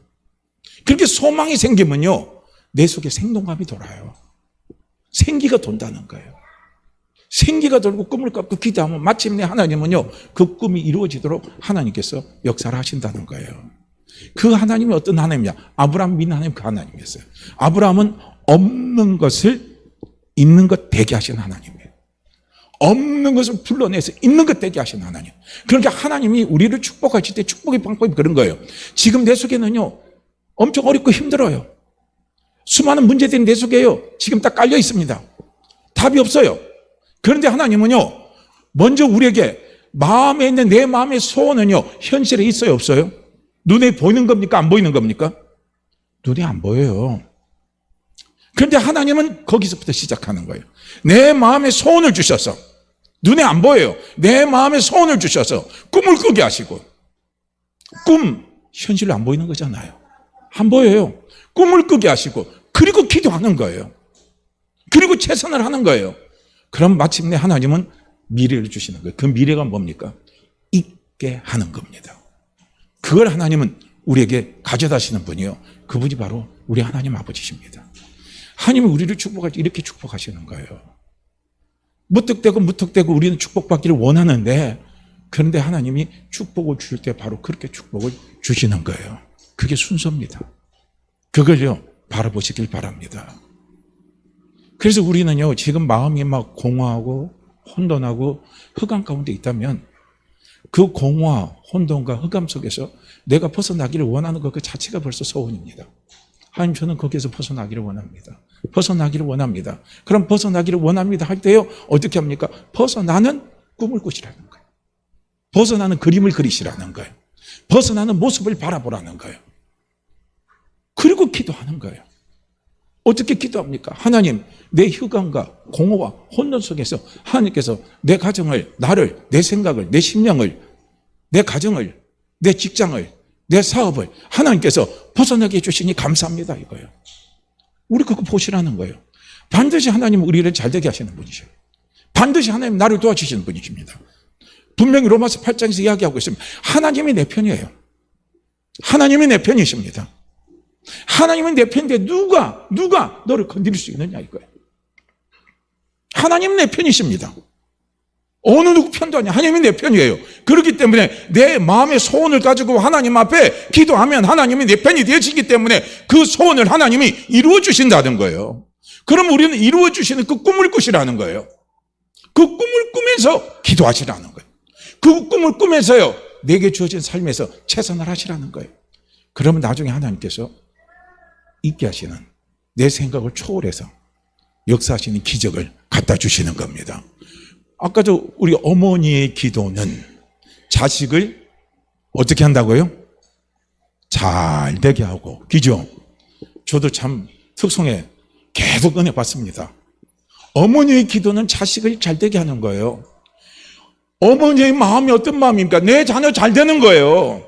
그렇게 소망이 생기면요, 내 속에 생동감이 돌아요. 생기가 돈다는 거예요. 생기가 돌고 꿈을 갖고 기도하면 마침내 하나님은요, 그 꿈이 이루어지도록 하나님께서 역사를 하신다는 거예요. 그 하나님이 어떤 하나님이냐? 아브라함 믿는 하나님, 그 하나님이었어요. 아브라함은 없는 것을 있는 것 되게 하신 하나님이에요. 없는 것을 불러내서 있는 것 되게 하신 하나님. 그러니까 하나님이 우리를 축복하실 때 축복의 방법이 그런 거예요. 지금 내 속에는요, 엄청 어렵고 힘들어요. 수많은 문제들이 내 속에요, 지금 딱 깔려 있습니다. 답이 없어요. 그런데 하나님은요, 먼저 우리에게 마음에 있는 내 마음의 소원은요, 현실에 있어요, 없어요? 눈에 보이는 겁니까? 안 보이는 겁니까? 눈에 안 보여요. 그런데 하나님은 거기서부터 시작하는 거예요. 내 마음에 소원을 주셔서, 눈에 안 보여요. 내 마음에 소원을 주셔서 꿈을 꾸게 하시고, 꿈, 현실로 안 보이는 거잖아요. 안 보여요. 꿈을 꾸게 하시고, 그리고 기도하는 거예요. 그리고 최선을 하는 거예요. 그럼 마침내 하나님은 미래를 주시는 거예요. 그 미래가 뭡니까? 있게 하는 겁니다. 그걸 하나님은 우리에게 가져다 시는 분이요, 그분이 바로 우리 하나님 아버지십니다. 하나님은 우리를 축복할 때 이렇게 축복하시는 거예요. 무턱대고 우리는 축복받기를 원하는데, 그런데 하나님이 축복을 주실 때 바로 그렇게 축복을 주시는 거예요. 그게 순서입니다. 그걸요 바라보시길 바랍니다. 그래서 우리는요 지금 마음이 막 공허하고 혼돈하고 흑암 가운데 있다면 그 공허와 혼돈과 흑암 속에서 내가 벗어나기를 원하는 것 그 자체가 벌써 소원입니다. 하나님, 저는 거기에서 벗어나기를 원합니다. 벗어나기를 원합니다. 그럼 벗어나기를 원합니다 할 때요 어떻게 합니까? 벗어나는 꿈을 꾸시라는 거예요. 벗어나는 그림을 그리시라는 거예요. 벗어나는 모습을 바라보라는 거예요. 그리고 기도하는 거예요. 어떻게 기도합니까? 하나님, 내 흑암과 공허와 혼돈 속에서 하나님께서 내 가정을, 나를, 내 생각을, 내 심령을, 내 가정을, 내 직장을, 내 사업을 하나님께서 벗어나게 해주시니 감사합니다 이거예요. 우리 그거 보시라는 거예요. 반드시 하나님은 우리를 잘되게 하시는 분이셔요. 반드시 하나님 나를 도와주시는 분이십니다. 분명히 로마서 8장에서 이야기하고 있습니다. 하나님이 내 편이에요. 하나님이 내 편이십니다. 하나님은 내 편인데 누가 너를 건드릴 수 있느냐 이거예요. 하나님은 내 편이십니다. 어느 누구 편도 아니야. 하나님이 내 편이에요. 그렇기 때문에 내 마음의 소원을 가지고 하나님 앞에 기도하면 하나님이 내 편이 되시기 때문에 그 소원을 하나님이 이루어 주신다는 거예요. 그럼 우리는 이루어 주시는 그 꿈을 꾸시라는 거예요. 그 꿈을 꾸면서 기도하시라는 거예요. 그 꿈을 꾸면서요 내게 주어진 삶에서 최선을 하시라는 거예요. 그러면 나중에 하나님께서 있게 하시는 내 생각을 초월해서 역사하시는 기적을 갖다 주시는 겁니다. 아까도 우리 어머니의 기도는 자식을 어떻게 한다고요? 잘 되게 하고, 그죠? 저도 참 특송에 계속 은혜 받습니다. 어머니의 기도는 자식을 잘 되게 하는 거예요. 어머니의 마음이 어떤 마음입니까? 내 자녀 잘 되는 거예요.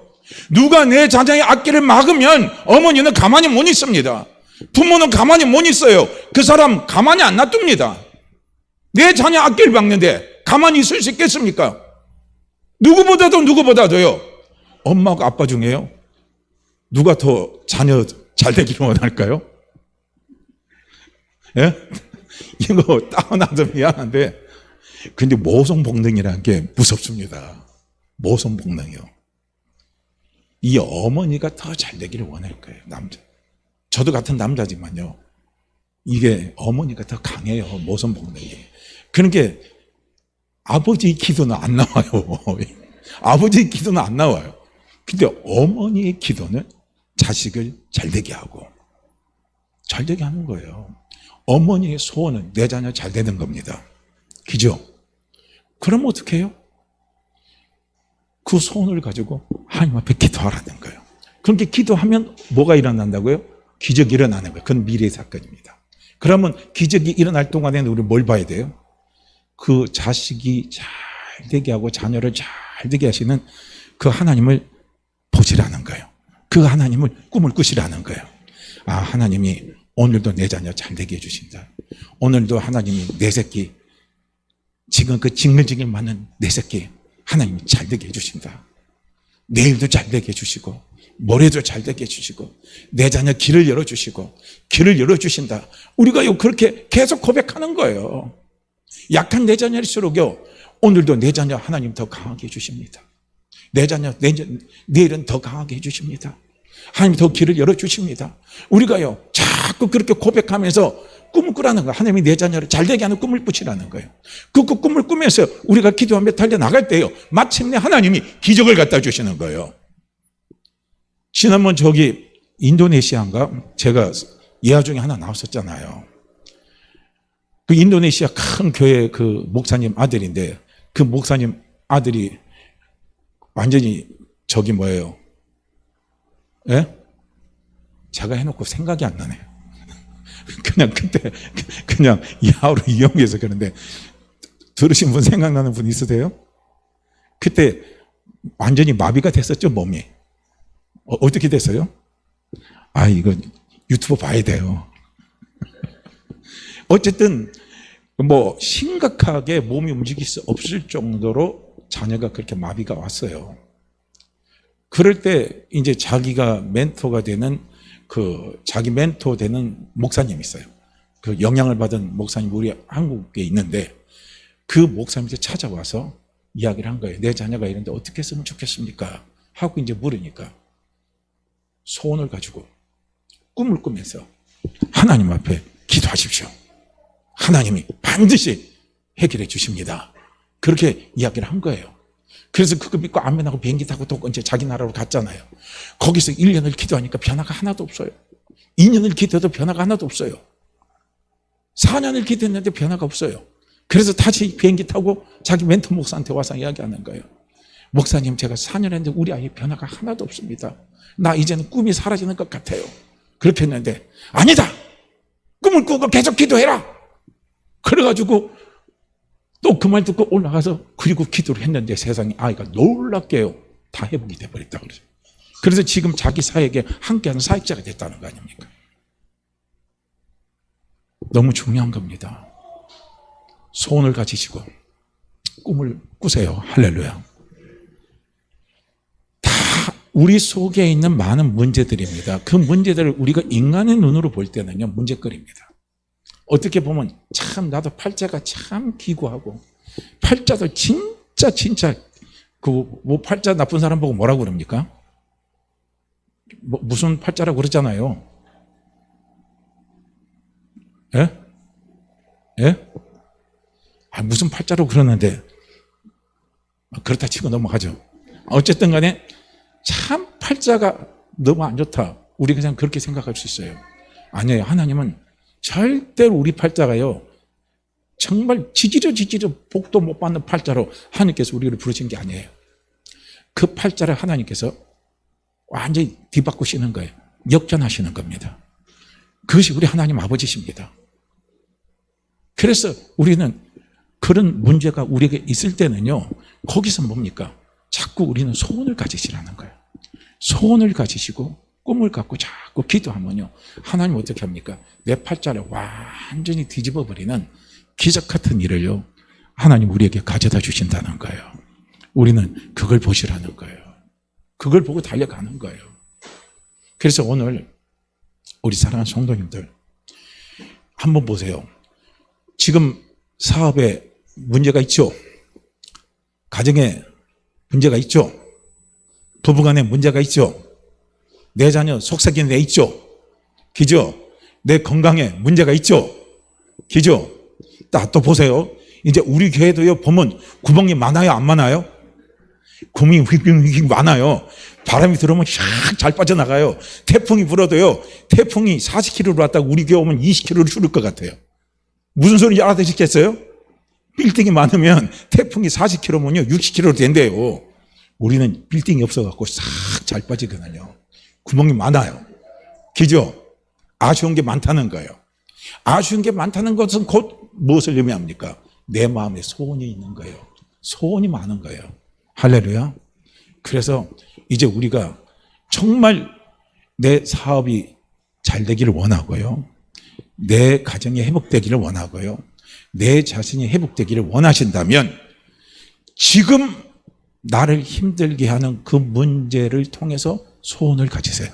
누가 내 자녀의 악기를 막으면 어머니는 가만히 못 있습니다. 부모는 가만히 못 있어요. 그 사람 가만히 안 놔둡니다. 내 자녀 악기를 막는데 가만히 있을 수 있겠습니까? 누구보다도요. 엄마하고 아빠 중에요 누가 더 자녀 잘 되기를 원할까요? 예? 이거 따라놔도 미안한데 근데 모성복능이라는 게 무섭습니다. 모성복능이요. 이 어머니가 더 잘 되기를 원할 거예요. 남자. 저도 같은 남자지만요. 이게 어머니가 더 강해요. 모성복능이. 그러니까 아버지 기도는 안 나와요. 아버지 기도는 안 나와요. 근데 어머니의 기도는 자식을 잘 되게 하고 잘 되게 하는 거예요. 어머니의 소원은 내 자녀 잘 되는 겁니다. 그죠? 그럼 어떻게 해요? 그 소원을 가지고 하나님 앞에 기도하라는 거예요. 그렇게 기도하면 뭐가 일어난다고요? 기적이 일어나는 거예요. 그건 미래의 사건입니다. 그러면 기적이 일어날 동안에는 우리 뭘 봐야 돼요? 그 자식이 잘 되게 하고 자녀를 잘 되게 하시는 그 하나님을 보시라는 거예요. 그 하나님을 꿈을 꾸시라는 거예요. 아, 하나님이 오늘도 내 자녀 잘 되게 해주신다. 오늘도 하나님이 내 새끼 지금 그 징글징글 맞는 내 새끼 하나님이 잘 되게 해주신다. 내일도 잘 되게 해주시고 모레도 잘 되게 해주시고 내 자녀 길을 열어주시고 길을 열어주신다. 우리가 그렇게 계속 고백하는 거예요. 약한 내 자녀일수록요 오늘도 내 자녀 하나님 더 강하게 해주십니다. 내 자녀 내일은 더 강하게 해주십니다. 하나님 더 길을 열어주십니다. 우리가요 자꾸 그렇게 고백하면서 꿈을 꾸라는 거예요. 하나님이 내 자녀를 잘되게 하는 꿈을 꾸시라는 거예요. 그 꿈을 꾸면서 우리가 기도하며 달려나갈 때요 마침내 하나님이 기적을 갖다 주시는 거예요. 지난번 저기 인도네시아인가 제가 예화 중에 하나 나왔었잖아요. 그 인도네시아 큰 교회 그 목사님 아들인데 그 목사님 아들이 완전히 저기 뭐예요? 예? 제가 해놓고 생각이 안 나네요. 그냥 그때 그냥 야후로 이용해서 그런데 들으신 분 생각나는 분 있으세요? 그때 완전히 마비가 됐었죠 몸이. 어떻게 됐어요? 아 이거 유튜브 봐야 돼요. 어쨌든 뭐 심각하게 몸이 움직일 수 없을 정도로 자녀가 그렇게 마비가 왔어요. 그럴 때 이제 자기가 멘토가 되는 그 자기 멘토 되는 목사님이 있어요. 그 영향을 받은 목사님 우리 한국에 있는데 그 목사님한테 찾아와서 이야기를 한 거예요. 내 자녀가 이런데 어떻게 했으면 좋겠습니까? 하고 이제 물으니까 소원을 가지고 꿈을 꾸면서 하나님 앞에 기도하십시오. 하나님이 반드시 해결해 주십니다. 그렇게 이야기를 한 거예요. 그래서 그거 믿고 아멘하고 비행기 타고 또 이제 자기 나라로 갔잖아요. 거기서 1년을 기도하니까 변화가 하나도 없어요. 2년을 기도해도 변화가 하나도 없어요. 4년을 기도했는데 변화가 없어요. 그래서 다시 비행기 타고 자기 멘토 목사한테 와서 이야기하는 거예요. 목사님, 제가 4년 했는데 우리 아이 변화가 하나도 없습니다. 나 이제는 꿈이 사라지는 것 같아요. 그렇게 했는데 아니다! 꿈을 꾸고 계속 기도해라! 그래가지고 또 그 말 듣고 올라가서 그리고 기도를 했는데 세상에 아이가 놀랍게요. 다 회복이 돼버렸다 그러죠. 그래서 지금 자기 사역에 함께하는 사역자가 됐다는 거 아닙니까? 너무 중요한 겁니다. 소원을 가지시고 꿈을 꾸세요. 할렐루야. 다 우리 속에 있는 많은 문제들입니다. 그 문제들을 우리가 인간의 눈으로 볼 때는요, 문제거리입니다. 어떻게 보면 참 나도 팔자가 참 기구하고 팔자도 진짜 뭐 팔자 나쁜 사람 보고 뭐라고 그럽니까? 무슨 팔자라고 그러잖아요. 예? 예? 무슨 팔자라고 그러는데 그렇다 치고 넘어가죠. 어쨌든 간에 참 팔자가 너무 안 좋다. 우리 그냥 그렇게 생각할 수 있어요. 아니에요. 하나님은 절대로 우리 팔자가요, 정말 지지려 복도 못 받는 팔자로 하나님께서 우리를 부르신 게 아니에요. 그 팔자를 하나님께서 완전히 뒤바꾸시는 거예요. 역전하시는 겁니다. 그것이 우리 하나님 아버지십니다. 그래서 우리는 그런 문제가 우리에게 있을 때는요, 거기서 뭡니까? 자꾸 우리는 소원을 가지시라는 거예요. 소원을 가지시고 꿈을 갖고 자꾸 기도하면요, 하나님 어떻게 합니까? 내 팔자를 완전히 뒤집어 버리는 기적 같은 일을요, 하나님 우리에게 가져다 주신다는 거예요. 우리는 그걸 보시라는 거예요. 그걸 보고 달려가는 거예요. 그래서 오늘 우리 사랑하는 성도님들 한번 보세요. 지금 사업에 문제가 있죠? 가정에 문제가 있죠? 부부간에 문제가 있죠? 내 자녀 속삭이는 데 있죠? 기죠? 내 건강에 문제가 있죠? 기죠? 또 보세요. 이제 우리 교회도요, 보면 구멍이 많아요, 안 많아요? 구멍이 휙휙 많아요. 바람이 들어오면 샥 잘 빠져나가요. 태풍이 불어도요, 태풍이 40km로 왔다가 우리 교회 오면 20km로 줄을 것 같아요. 무슨 소리인지 알아듣겠어요? 빌딩이 많으면 태풍이 40km면요 60km로 된대요. 우리는 빌딩이 없어갖고 싹 잘 빠지거든요. 구멍이 많아요. 기죠? 아쉬운 게 많다는 거예요. 아쉬운 게 많다는 것은 곧 무엇을 의미합니까? 내 마음에 소원이 있는 거예요. 소원이 많은 거예요. 할렐루야. 그래서 이제 우리가 정말 내 사업이 잘 되기를 원하고요, 내 가정이 회복되기를 원하고요, 내 자신이 회복되기를 원하신다면 지금 나를 힘들게 하는 그 문제를 통해서 소원을 가지세요.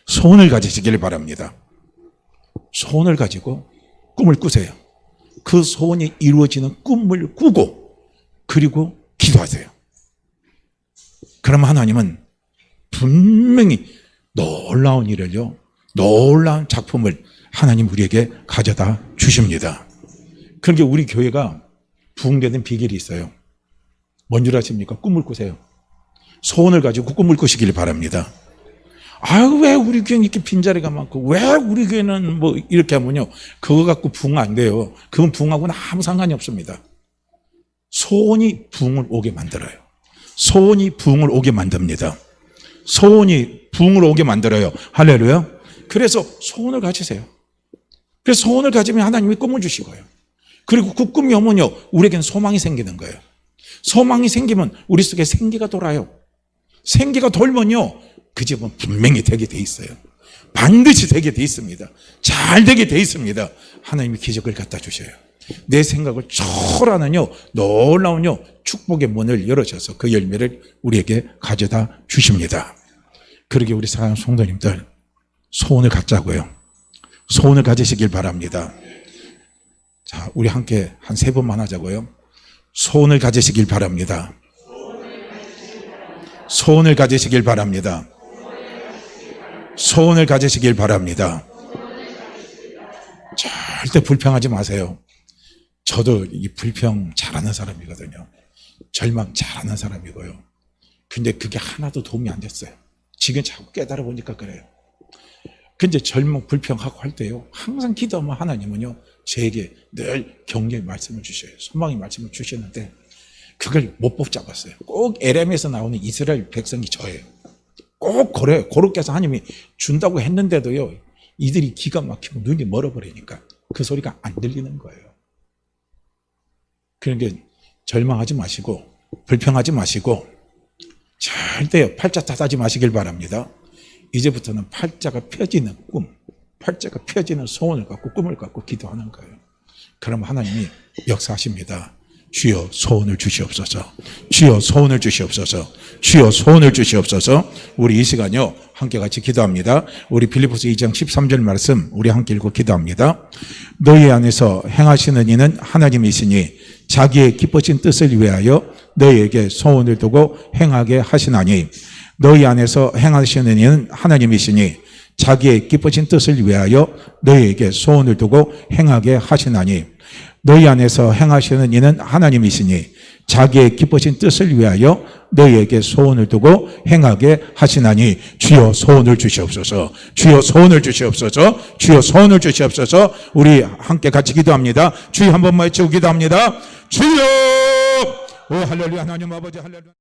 소원을 가지시길 바랍니다. 소원을 가지고 꿈을 꾸세요. 그 소원이 이루어지는 꿈을 꾸고 그리고 기도하세요. 그러면 하나님은 분명히 놀라운 일을요, 놀라운 작품을 하나님 우리에게 가져다 주십니다. 그러니까 우리 교회가 부흥되는 비결이 있어요. 뭔 줄 아십니까? 꿈을 꾸세요. 소원을 가지고 꿈을 꾸시길 바랍니다. 왜 우리 교회는 이렇게 빈자리가 많고, 왜 우리 교회는 뭐 이렇게 하면요, 그거 갖고 부흥 안 돼요. 그건 부흥하고는 아무 상관이 없습니다. 소원이 부흥을 오게 만들어요. 소원이 부흥을 오게 만듭니다. 소원이 부흥을 오게 만들어요. 할렐루야. 그래서 소원을 가지세요. 그래서 소원을 가지면 하나님이 꿈을 주시고요, 그리고 그 꿈이 오면요, 우리에게는 소망이 생기는 거예요. 소망이 생기면 우리 속에 생기가 돌아요. 생기가 돌면요, 그 집은 분명히 되게 돼 있어요. 반드시 되게 돼 있습니다. 잘 되게 돼 있습니다. 하나님이 기적을 갖다 주셔요. 내 생각을 초월하는요, 놀라운요, 축복의 문을 열어줘서 그 열매를 우리에게 가져다 주십니다. 그러게 우리 사랑하는 성도님들, 소원을 갖자고요. 소원을 가지시길 바랍니다. 자, 우리 함께 한 3번만 하자고요. 소원을 가지시길 바랍니다. 소원을 가지시길 바랍니다. 소원을 가지시길 바랍니다. 절대 불평하지 마세요. 저도 이 불평 잘하는 사람이거든요. 절망 잘하는 사람이고요. 근데 그게 하나도 도움이 안 됐어요. 지금 자꾸 깨달아 보니까 그래요. 근데 절망 불평하고 할 때요, 항상 기도하면 하나님은요 저에게 늘 격려의 말씀을 주셔요. 소망의 말씀을 주시는데 그걸 못 붙잡았어요. 꼭 에렘에서 나오는 이스라엘 백성이 저예요. 꼭 그래요. 그렇게 해서 하나님이 준다고 했는데도요, 이들이 기가 막히고 눈이 멀어버리니까 그 소리가 안 들리는 거예요. 그러니까 절망하지 마시고 불평하지 마시고 절대 팔자 탓하지 마시길 바랍니다. 이제부터는 팔자가 펴지는 꿈, 팔자가 펴지는 소원을 갖고 꿈을 갖고 기도하는 거예요. 그럼 하나님이 역사하십니다. 주여 소원을 주시옵소서. 주여 소원을 주시옵소서. 주여 소원을 주시옵소서. 우리 이 시간요 함께 같이 기도합니다. 우리 빌립보서 2장 13절 말씀 우리 함께 읽고 기도합니다. 너희 안에서 행하시는 이는 하나님이시니 자기의 기쁘신 뜻을 위하여 너희에게 소원을 두고 행하게 하시나니, 너희 안에서 행하시는 이는 하나님이시니 자기의 기쁘신 뜻을 위하여 너희에게 소원을 두고 행하게 하시나니, 너희 안에서 행하시는 이는 하나님이시니 자기의 기쁘신 뜻을 위하여 너희에게 소원을 두고 행하게 하시나니, 주여 소원을 주시옵소서. 주여 소원을 주시옵소서. 주여 소원을 주시옵소서. 우리 함께 같이 기도합니다. 주여 한 번만 외치고 기도합니다. 주여. 오 할렐루야. 하나님 아버지 할렐루야.